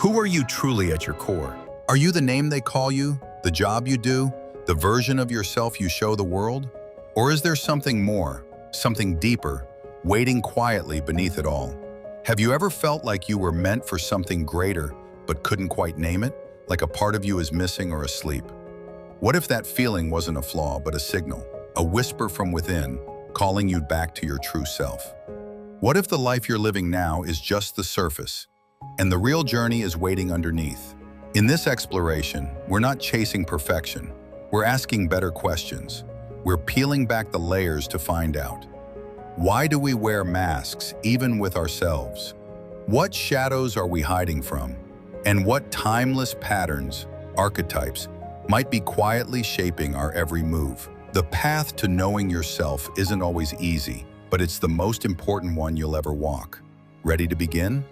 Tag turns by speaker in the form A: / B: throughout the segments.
A: Who are you truly at your core? Are you the name they call you, the job you do, the version of yourself you show the world? Or is there something more, something deeper, waiting quietly beneath it all? Have you ever felt like you were meant for something greater, but couldn't quite name it, like a part of you is missing or asleep? What if that feeling wasn't a flaw, but a signal, a whisper from within, calling you back to your true self? What if the life you're living now is just the surface, and the real journey is waiting underneath? In this exploration, we're not chasing perfection. We're asking better questions. We're peeling back the layers to find out. Why do we wear masks, even with ourselves? What shadows are we hiding from? And what timeless patterns, archetypes, might be quietly shaping our every move? The path to knowing yourself isn't always easy, but it's the most important one you'll ever walk. Ready to begin?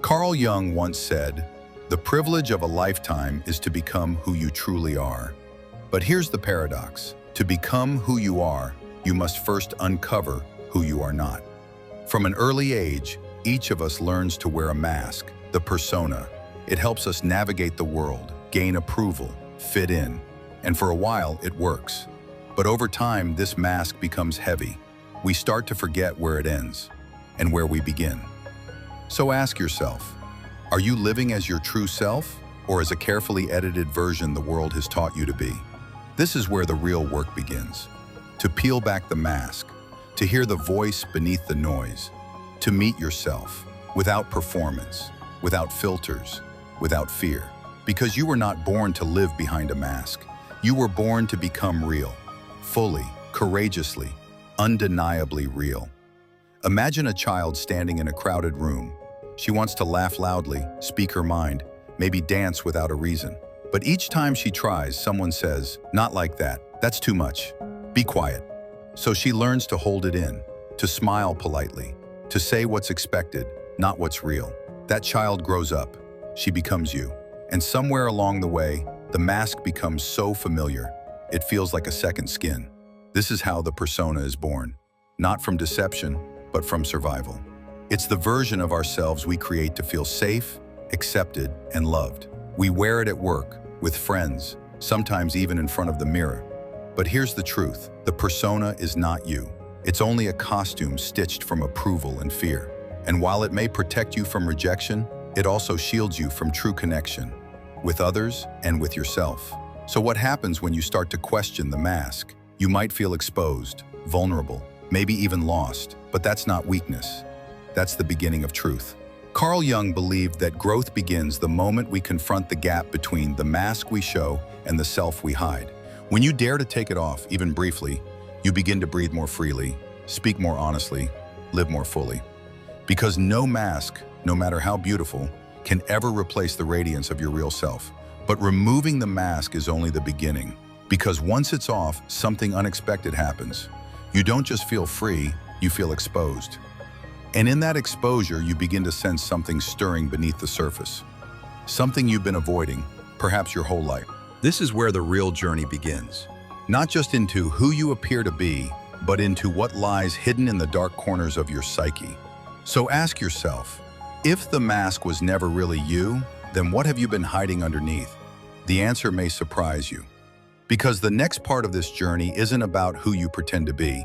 A: Carl Jung once said, "The privilege of a lifetime is to become who you truly are." But here's the paradox. To become who you are, you must first uncover who you are not. From an early age, each of us learns to wear a mask, the persona. It helps us navigate the world, gain approval, fit in, and for a while it works. But over time, this mask becomes heavy. We start to forget where it ends and where we begin. So ask yourself, are you living as your true self or as a carefully edited version the world has taught you to be? This is where the real work begins. To peel back the mask, to hear the voice beneath the noise, to meet yourself without performance, without filters, without fear. Because you were not born to live behind a mask. You were born to become real, fully, courageously, undeniably real. Imagine a child standing in a crowded room. She wants to laugh loudly, speak her mind, maybe dance without a reason. But each time she tries, someone says, "Not like that, that's too much. Be quiet." So she learns to hold it in, to smile politely, to say what's expected, not what's real. That child grows up. She becomes you. And somewhere along the way, the mask becomes so familiar, it feels like a second skin. This is how the persona is born. Not from deception, but from survival. It's the version of ourselves we create to feel safe, accepted, and loved. We wear it at work, with friends, sometimes even in front of the mirror. But here's the truth. The persona is not you. It's only a costume stitched from approval and fear. And while it may protect you from rejection, it also shields you from true connection, with others and with yourself. So what happens when you start to question the mask? You might feel exposed, vulnerable, maybe even lost, but that's not weakness. That's the beginning of truth. Carl Jung believed that growth begins the moment we confront the gap between the mask we show and the self we hide. When you dare to take it off, even briefly, you begin to breathe more freely, speak more honestly, live more fully. Because no mask, no matter how beautiful, can ever replace the radiance of your real self. But removing the mask is only the beginning. Because once it's off, something unexpected happens. You don't just feel free, you feel exposed. And in that exposure, you begin to sense something stirring beneath the surface. Something you've been avoiding, perhaps your whole life. This is where the real journey begins. Not just into who you appear to be, but into what lies hidden in the dark corners of your psyche. So ask yourself, if the mask was never really you, then what have you been hiding underneath? The answer may surprise you. Because the next part of this journey isn't about who you pretend to be.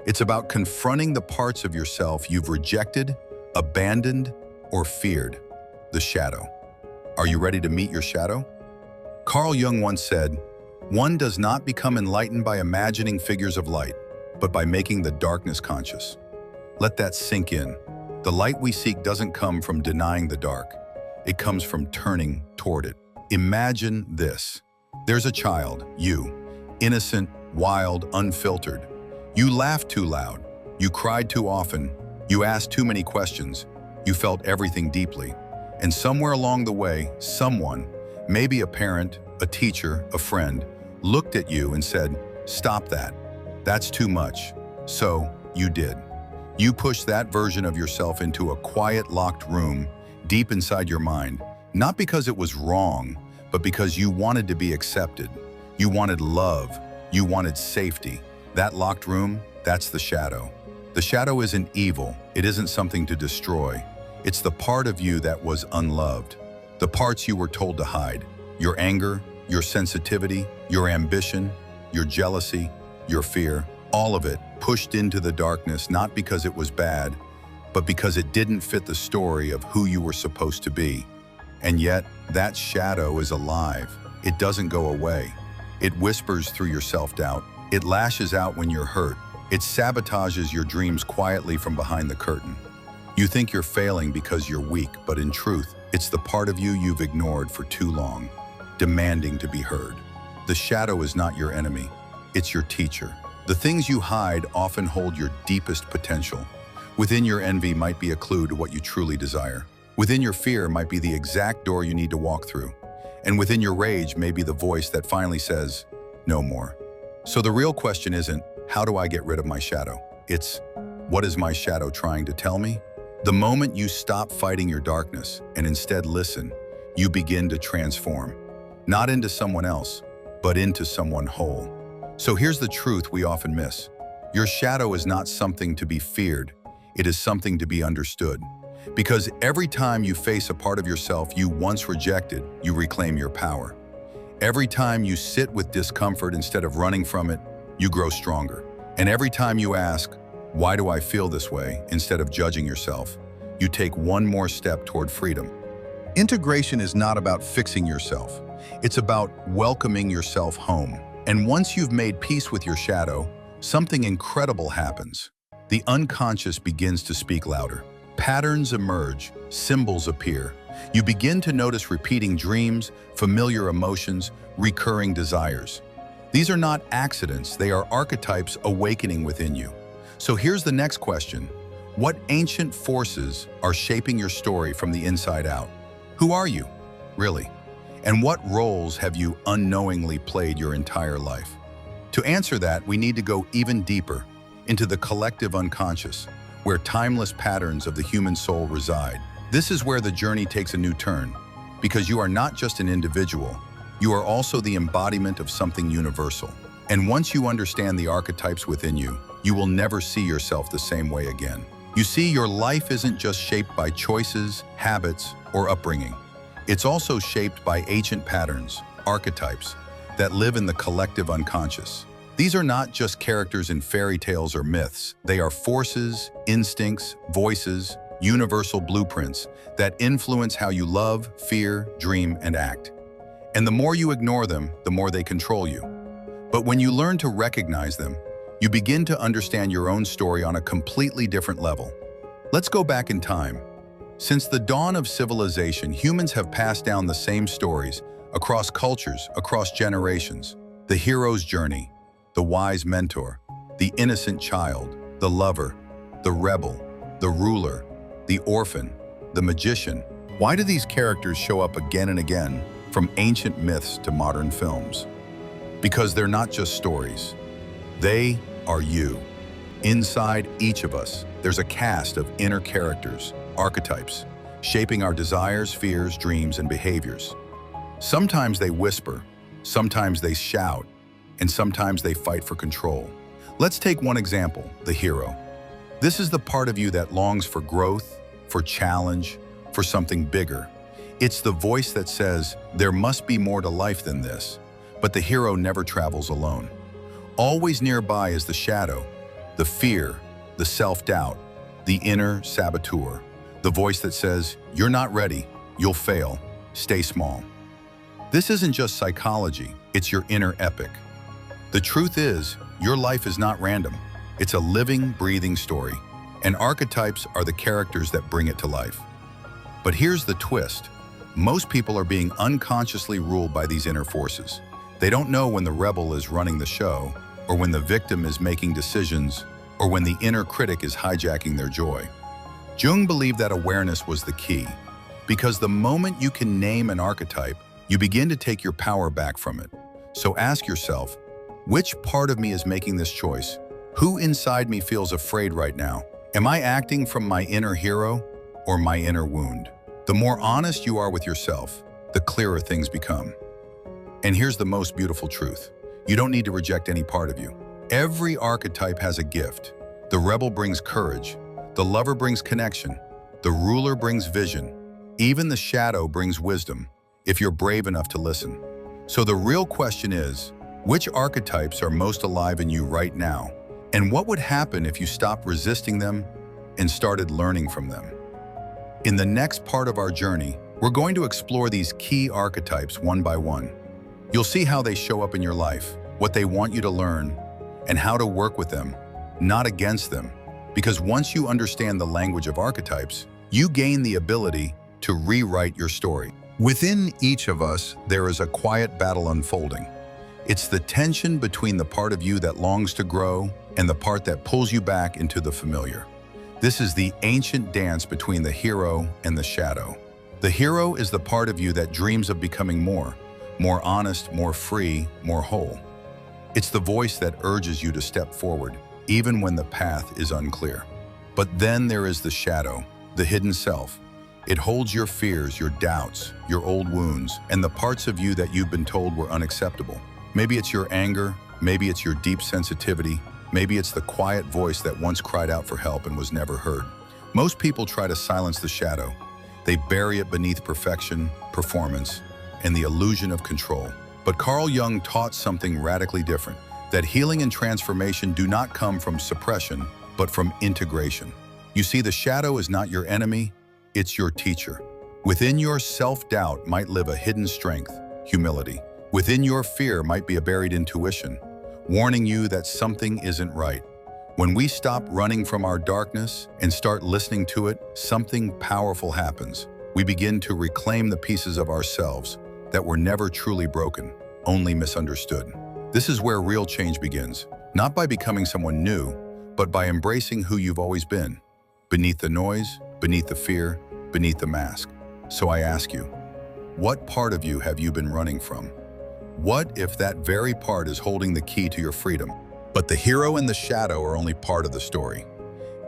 A: It's about confronting the parts of yourself you've rejected, abandoned, or feared, the shadow. Are you ready to meet your shadow? Carl Jung once said, "One does not become enlightened by imagining figures of light, but by making the darkness conscious." Let that sink in. The light we seek doesn't come from denying the dark. It comes from turning toward it. Imagine this. There's a child, you, innocent, wild, unfiltered. You laughed too loud. You cried too often. You asked too many questions. You felt everything deeply. And somewhere along the way, someone, maybe a parent, a teacher, a friend, looked at you and said, "Stop that. That's too much." So you did. You pushed that version of yourself into a quiet, locked room deep inside your mind, not because it was wrong, but because you wanted to be accepted. You wanted love. You wanted safety. That locked room, that's the shadow. The shadow isn't evil. It isn't something to destroy. It's the part of you that was unloved. The parts you were told to hide. Your anger, your sensitivity, your ambition, your jealousy, your fear. All of it pushed into the darkness not because it was bad, but because it didn't fit the story of who you were supposed to be. And yet, that shadow is alive. It doesn't go away. It whispers through your self-doubt. It lashes out when you're hurt. It sabotages your dreams quietly from behind the curtain. You think you're failing because you're weak, but in truth, it's the part of you you've ignored for too long, demanding to be heard. The shadow is not your enemy. It's your teacher. The things you hide often hold your deepest potential. Within your envy might be a clue to what you truly desire. Within your fear might be the exact door you need to walk through. And within your rage may be the voice that finally says, no more. So the real question isn't, how do I get rid of my shadow? It's, what is my shadow trying to tell me? The moment you stop fighting your darkness and instead listen, you begin to transform. Not into someone else, but into someone whole. So here's the truth we often miss. Your shadow is not something to be feared. It is something to be understood. Because every time you face a part of yourself you once rejected, you reclaim your power. Every time you sit with discomfort instead of running from it, you grow stronger. And every time you ask, why do I feel this way, instead of judging yourself, you take one more step toward freedom. Integration is not about fixing yourself. It's about welcoming yourself home. And once you've made peace with your shadow, something incredible happens. The unconscious begins to speak louder. Patterns emerge, symbols appear. You begin to notice repeating dreams, familiar emotions, recurring desires. These are not accidents, they are archetypes awakening within you. So here's the next question. What ancient forces are shaping your story from the inside out? Who are you, really? And what roles have you unknowingly played your entire life? To answer that, we need to go even deeper into the collective unconscious, where timeless patterns of the human soul reside. This is where the journey takes a new turn, because you are not just an individual, you are also the embodiment of something universal. And once you understand the archetypes within you, you will never see yourself the same way again. You see, your life isn't just shaped by choices, habits, or upbringing. It's also shaped by ancient patterns, archetypes, that live in the collective unconscious. These are not just characters in fairy tales or myths. They are forces, instincts, voices, universal blueprints that influence how you love, fear, dream, and act. And the more you ignore them, the more they control you. But when you learn to recognize them, you begin to understand your own story on a completely different level. Let's go back in time. Since the dawn of civilization, humans have passed down the same stories across cultures, across generations. The hero's journey, the wise mentor, the innocent child, the lover, the rebel, the ruler, the orphan, the magician. Why do these characters show up again and again, from ancient myths to modern films? Because they're not just stories. They are you. Inside each of us, there's a cast of inner characters, archetypes, shaping our desires, fears, dreams, and behaviors. Sometimes they whisper, sometimes they shout, and sometimes they fight for control. Let's take one example, the hero. This is the part of you that longs for growth, for challenge, for something bigger. It's the voice that says, there must be more to life than this. But the hero never travels alone. Always nearby is the shadow, the fear, the self-doubt, the inner saboteur, the voice that says, you're not ready, you'll fail, stay small. This isn't just psychology, it's your inner epic. The truth is, your life is not random. It's a living, breathing story, and archetypes are the characters that bring it to life. But here's the twist. Most people are being unconsciously ruled by these inner forces. They don't know when the rebel is running the show, or when the victim is making decisions, or when the inner critic is hijacking their joy. Jung believed that awareness was the key, because the moment you can name an archetype, you begin to take your power back from it. So ask yourself, which part of me is making this choice? Who inside me feels afraid right now? Am I acting from my inner hero or my inner wound? The more honest you are with yourself, the clearer things become. And here's the most beautiful truth. You don't need to reject any part of you. Every archetype has a gift. The rebel brings courage. The lover brings connection. The ruler brings vision. Even the shadow brings wisdom, if you're brave enough to listen. So the real question is, which archetypes are most alive in you right now? And what would happen if you stopped resisting them and started learning from them? In the next part of our journey, we're going to explore these key archetypes one by one. You'll see how they show up in your life, what they want you to learn, and how to work with them, not against them. Because once you understand the language of archetypes, you gain the ability to rewrite your story. Within each of us, there is a quiet battle unfolding. It's the tension between the part of you that longs to grow and the part that pulls you back into the familiar. This is the ancient dance between the hero and the shadow. The hero is the part of you that dreams of becoming more honest, more free, more whole. It's the voice that urges you to step forward, even when the path is unclear. But then there is the shadow, the hidden self. It holds your fears, your doubts, your old wounds, and the parts of you that you've been told were unacceptable. Maybe it's your anger, maybe it's your deep sensitivity, maybe it's the quiet voice that once cried out for help and was never heard. Most people try to silence the shadow. They bury it beneath perfection, performance, and the illusion of control. But Carl Jung taught something radically different, that healing and transformation do not come from suppression, but from integration. You see, the shadow is not your enemy, it's your teacher. Within your self-doubt might live a hidden strength, humility. Within your fear might be a buried intuition, warning you that something isn't right. When we stop running from our darkness and start listening to it, something powerful happens. We begin to reclaim the pieces of ourselves that were never truly broken, only misunderstood. This is where real change begins, not by becoming someone new, but by embracing who you've always been, beneath the noise, beneath the fear, beneath the mask. So I ask you, what part of you have you been running from? What if that very part is holding the key to your freedom? But the hero and the shadow are only part of the story.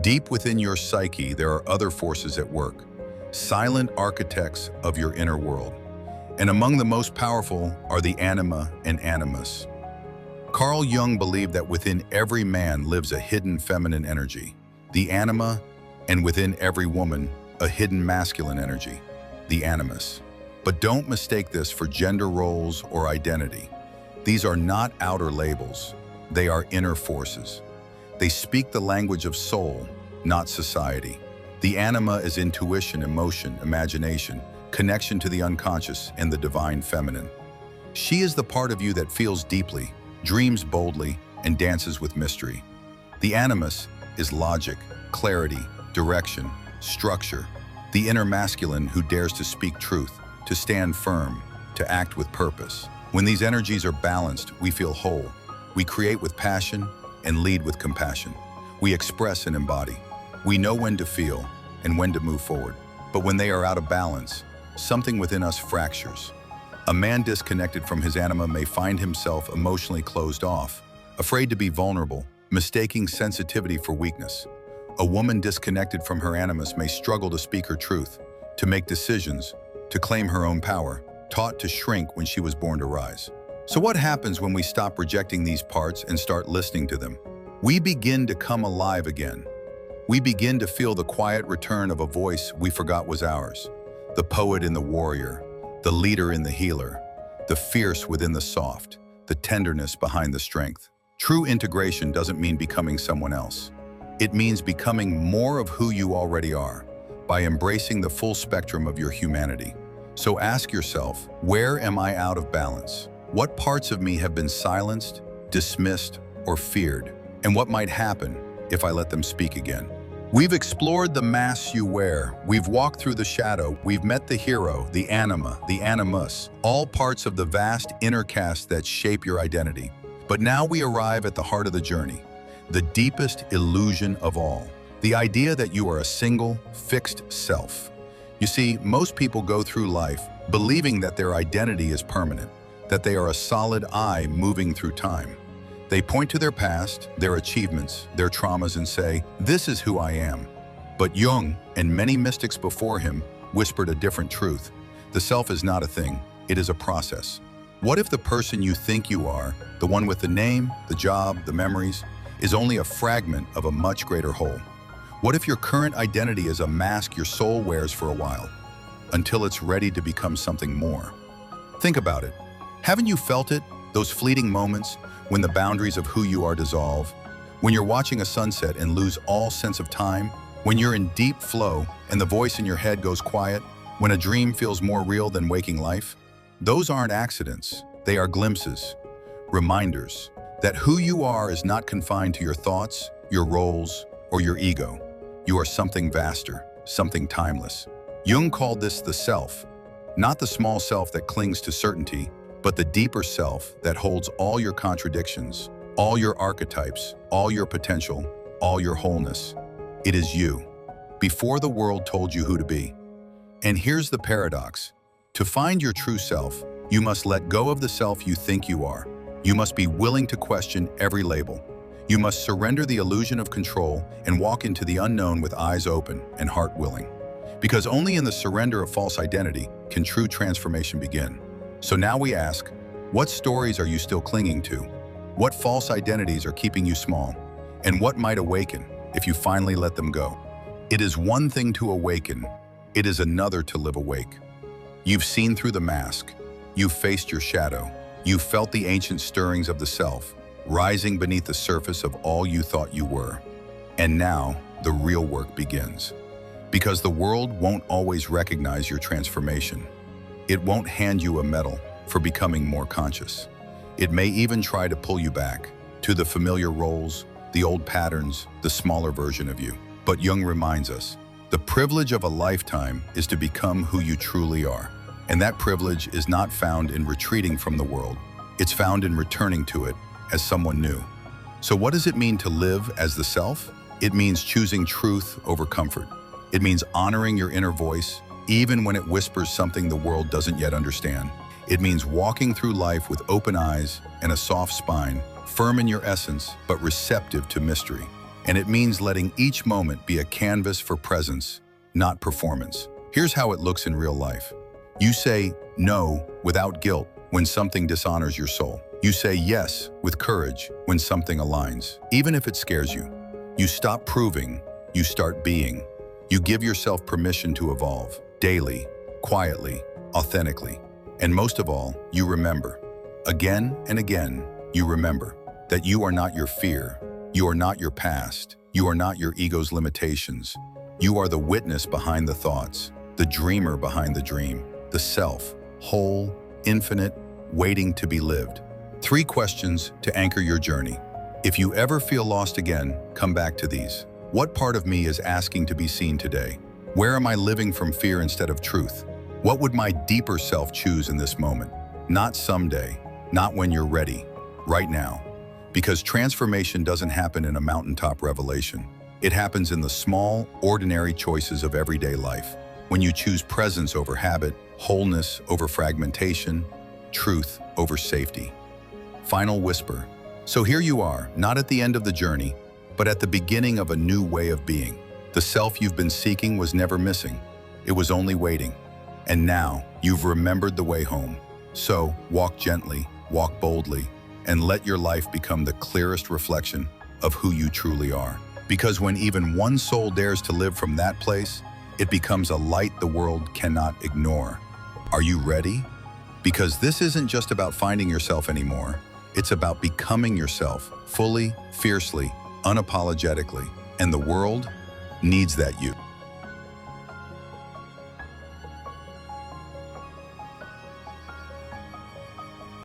A: Deep within your psyche, there are other forces at work, silent architects of your inner world. And among the most powerful are the anima and animus. Carl Jung believed that within every man lives a hidden feminine energy, the anima, and within every woman, a hidden masculine energy, the animus. But don't mistake this for gender roles or identity. These are not outer labels. They are inner forces. They speak the language of soul, not society. The anima is intuition, emotion, imagination, connection to the unconscious and the divine feminine. She is the part of you that feels deeply, dreams boldly, and dances with mystery. The animus is logic, clarity, direction, structure. The inner masculine who dares to speak truth, to stand firm, to act with purpose. When these energies are balanced, we feel whole. We create with passion and lead with compassion. We express and embody. We know when to feel and when to move forward. But when they are out of balance, something within us fractures. A man disconnected from his anima may find himself emotionally closed off, afraid to be vulnerable, mistaking sensitivity for weakness. A woman disconnected from her animus may struggle to speak her truth, to make decisions, to claim her own power, taught to shrink when she was born to rise. So what happens when we stop rejecting these parts and start listening to them? We begin to come alive again. We begin to feel the quiet return of a voice we forgot was ours. The poet in the warrior, the leader in the healer, the fierce within the soft, the tenderness behind the strength. True integration doesn't mean becoming someone else. It means becoming more of who you already are, by embracing the full spectrum of your humanity. So ask yourself, where am I out of balance? What parts of me have been silenced, dismissed, or feared? And what might happen if I let them speak again? We've explored the masks you wear, we've walked through the shadow, we've met the hero, the anima, the animus, all parts of the vast inner cast that shape your identity. But now we arrive at the heart of the journey, the deepest illusion of all, the idea that you are a single, fixed self. You see, most people go through life believing that their identity is permanent, that they are a solid I moving through time. They point to their past, their achievements, their traumas and say, "This is who I am." But Jung and many mystics before him whispered a different truth. The self is not a thing, it is a process. What if the person you think you are, the one with the name, the job, the memories, is only a fragment of a much greater whole? What if your current identity is a mask your soul wears for a while? until it's ready to become something more. Think about it. Haven't you felt it? Those fleeting moments when the boundaries of who you are dissolve, when you're watching a sunset and lose all sense of time, when you're in deep flow and the voice in your head goes quiet, when a dream feels more real than waking life? Those aren't accidents. They are glimpses, reminders that who you are is not confined to your thoughts, your roles, or your ego. You are something vaster, something timeless. Jung called this the self, not the small self that clings to certainty, but the deeper self that holds all your contradictions, all your archetypes, all your potential, all your wholeness. It is you, before the world told you who to be. And here's the paradox. To find your true self, you must let go of the self you think you are. You must be willing to question every label. You must surrender the illusion of control and walk into the unknown with eyes open and heart willing. Because only in the surrender of false identity can true transformation begin. So now we ask, what stories are you still clinging to? What false identities are keeping you small? And what might awaken if you finally let them go? It is one thing to awaken. It is another to live awake. You've seen through the mask. You've faced your shadow. You've felt the ancient stirrings of the self, rising beneath the surface of all you thought you were. And now, the real work begins. Because the world won't always recognize your transformation. It won't hand you a medal for becoming more conscious. It may even try to pull you back to the familiar roles, the old patterns, the smaller version of you. But Jung reminds us, the privilege of a lifetime is to become who you truly are. And that privilege is not found in retreating from the world. It's found in returning to it as someone new. So what does it mean to live as the self? It means choosing truth over comfort. It means honoring your inner voice, even when it whispers something the world doesn't yet understand. It means walking through life with open eyes and a soft spine, firm in your essence, but receptive to mystery. And it means letting each moment be a canvas for presence, not performance. Here's how it looks in real life. You say no without guilt when something dishonors your soul. You say yes with courage when something aligns, even if it scares you. You stop proving, you start being. You give yourself permission to evolve, daily, quietly, authentically. And most of all, you remember. Again and again, you remember that you are not your fear, you are not your past, you are not your ego's limitations. You are the witness behind the thoughts, the dreamer behind the dream, the self, whole, infinite, waiting to be lived. 3 questions to anchor your journey. If you ever feel lost again, come back to these. What part of me is asking to be seen today? Where am I living from fear instead of truth? What would my deeper self choose in this moment? Not someday, not when you're ready, right now. Because transformation doesn't happen in a mountaintop revelation. It happens in the small, ordinary choices of everyday life. When you choose presence over habit, wholeness over fragmentation, truth over safety. Final whisper. So here you are, not at the end of the journey, but at the beginning of a new way of being. The self you've been seeking was never missing. It was only waiting. And now, you've remembered the way home. So, walk gently, walk boldly, and let your life become the clearest reflection of who you truly are. Because when even one soul dares to live from that place, it becomes a light the world cannot ignore. Are you ready? Because this isn't just about finding yourself anymore. It's about becoming yourself, fully, fiercely, unapologetically. And the world needs that you.